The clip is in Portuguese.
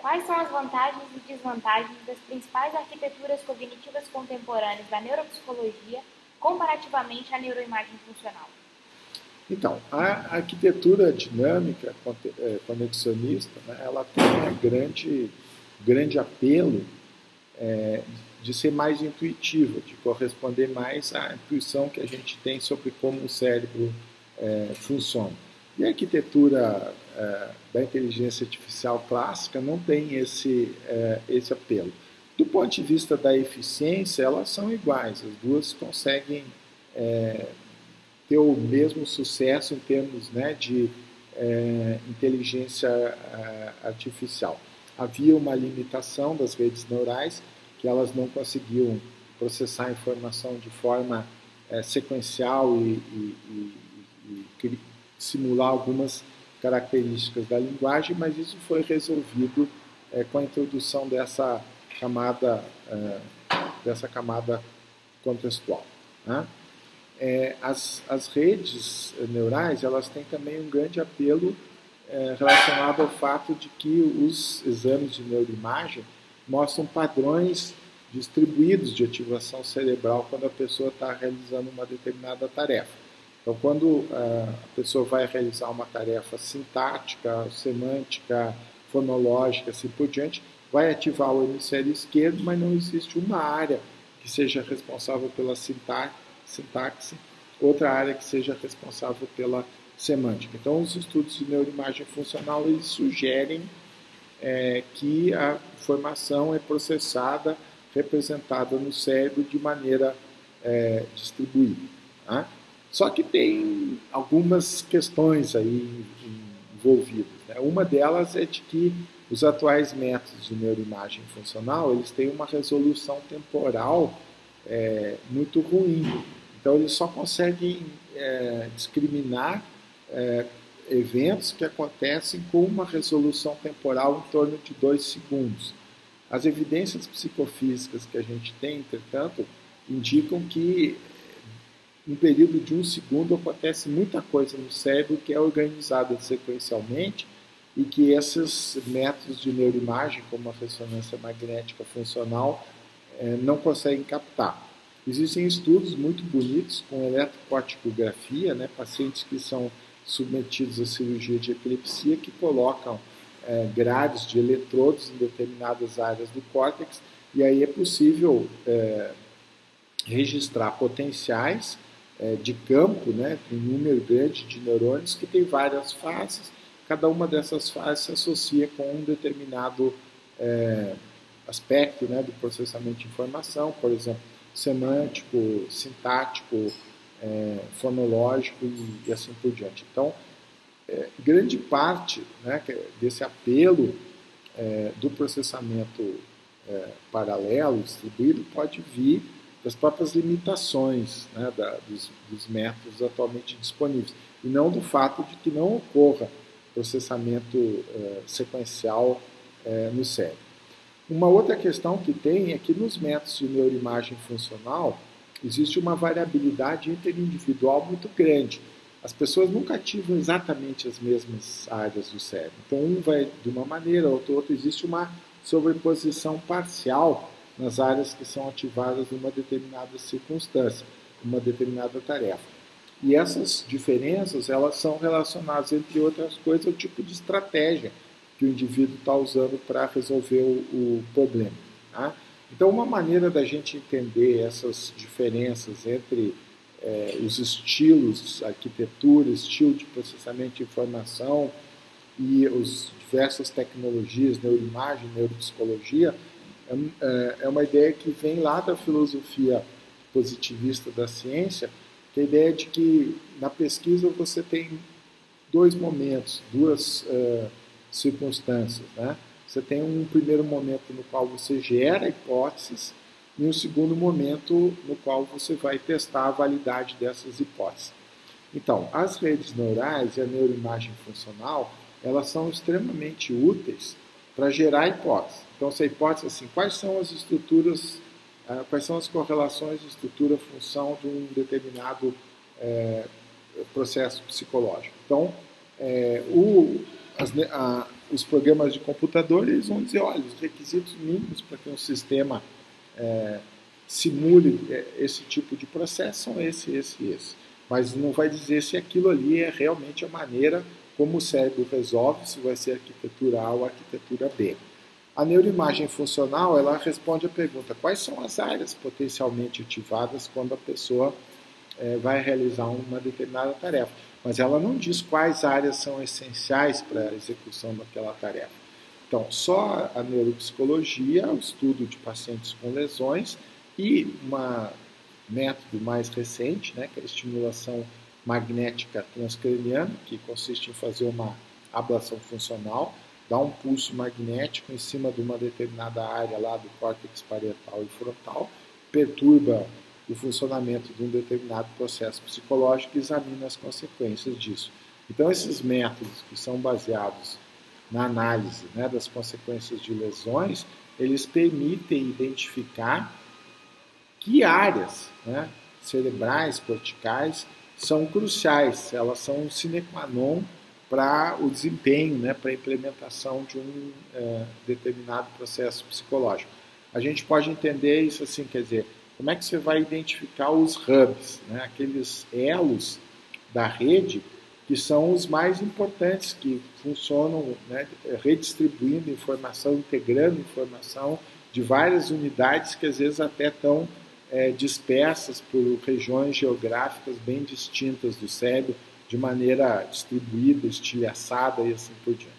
Quais são as vantagens e desvantagens das principais arquiteturas cognitivas contemporâneas da neuropsicologia comparativamente à neuroimagem funcional? Então, a arquitetura dinâmica conexionista, né, ela tem um grande apelo de ser mais intuitiva, de corresponder mais à intuição que a gente tem sobre como o cérebro funciona. E a arquitetura da inteligência artificial clássica não tem esse apelo. Do ponto de vista da eficiência, elas são iguais, as duas conseguem ter o mesmo sucesso em termos, né, de inteligência artificial. Havia uma limitação das redes neurais, que elas não conseguiam processar a informação de forma sequencial e simular algumas características da linguagem, mas isso foi resolvido com a introdução dessa camada contextual, né? As redes neurais, elas têm também um grande apelo relacionado ao fato de que os exames de neuroimagem mostram padrões distribuídos de ativação cerebral quando a pessoa está realizando uma determinada tarefa. Então, quando a pessoa vai realizar uma tarefa sintática, semântica, fonológica, assim por diante, vai ativar o hemisfério esquerdo, mas não existe uma área que seja responsável pela sintaxe, outra área que seja responsável pela semântica. Então, os estudos de neuroimagem funcional, eles sugerem que a informação é processada, representada no cérebro de maneira distribuída, né? Só que tem algumas questões aí envolvidas, né? Uma delas é de que os atuais métodos de neuroimagem funcional, eles têm uma resolução temporal muito ruim. Então, eles só conseguem discriminar eventos que acontecem com uma resolução temporal em torno de 2 segundos. As evidências psicofísicas que a gente tem, entretanto, indicam que no período de 1 segundo acontece muita coisa no cérebro que é organizada sequencialmente e que esses métodos de neuroimagem, como a ressonância magnética funcional, não conseguem captar. Existem estudos muito bonitos com eletrocorticografia, né, pacientes que são submetidos à cirurgia de epilepsia que colocam grades de eletrodos em determinadas áreas do córtex e aí é possível registrar potenciais de campo, né, um número grande de neurônios que tem várias fases. Cada uma dessas fases se associa com um determinado aspecto, né, do processamento de informação, por exemplo, semântico, sintático, fonológico e assim por diante. Então, grande parte, né, desse apelo do processamento paralelo, distribuído, pode vir das próprias limitações, né, dos métodos atualmente disponíveis, e não do fato de que não ocorra processamento sequencial no cérebro. Uma outra questão que tem é que nos métodos de neuroimagem funcional existe uma variabilidade interindividual muito grande. As pessoas nunca ativam exatamente as mesmas áreas do cérebro. Então, um vai de uma maneira, outro. Existe uma sobreposição parcial nas áreas que são ativadas numa determinada circunstância, uma determinada tarefa. E essas diferenças, elas são relacionadas, entre outras coisas, ao tipo de estratégia que o indivíduo está usando para resolver o problema, tá? Então, uma maneira da gente entender essas diferenças entre os estilos, arquitetura, estilo de processamento de informação e as diversas tecnologias, neuroimagem, neuropsicologia, é uma ideia que vem lá da filosofia positivista da ciência, que é a ideia de que na pesquisa você tem 2 momentos, 2 circunstâncias, né? Você tem um primeiro momento no qual você gera hipóteses e um segundo momento no qual você vai testar a validade dessas hipóteses. Então, as redes neurais e a neuroimagem funcional, elas são extremamente úteis para gerar hipóteses. Então, essa hipótese, assim, quais são as estruturas, quais são as correlações de estrutura-função de um determinado processo psicológico. Então, os programas de computador eles vão dizer, olha, os requisitos mínimos para que um sistema simule esse tipo de processo são esse. Mas não vai dizer se aquilo ali é realmente a maneira como o cérebro resolve, se vai ser arquitetura A ou arquitetura B. A neuroimagem funcional, ela responde a pergunta, quais são as áreas potencialmente ativadas quando a pessoa vai realizar uma determinada tarefa. Mas ela não diz quais áreas são essenciais para a execução daquela tarefa. Então, só a neuropsicologia, o estudo de pacientes com lesões e um método mais recente, né, que é a estimulação magnética transcraniana, que consiste em fazer uma ablação funcional, dar um pulso magnético em cima de uma determinada área lá do córtex parietal e frontal, perturba o funcionamento de um determinado processo psicológico e examina as consequências disso. Então, esses métodos que são baseados na análise, né, das consequências de lesões, eles permitem identificar que áreas, né, cerebrais, corticais, são cruciais, elas são um sine qua non para o desempenho, né, para a implementação de um determinado processo psicológico. A gente pode entender isso assim, quer dizer, como é que você vai identificar os hubs, né, aqueles elos da rede que são os mais importantes, que funcionam, né, redistribuindo informação, integrando informação de várias unidades que às vezes até estão dispersas por regiões geográficas bem distintas do cérebro, de maneira distribuída, estilhaçada e assim por diante.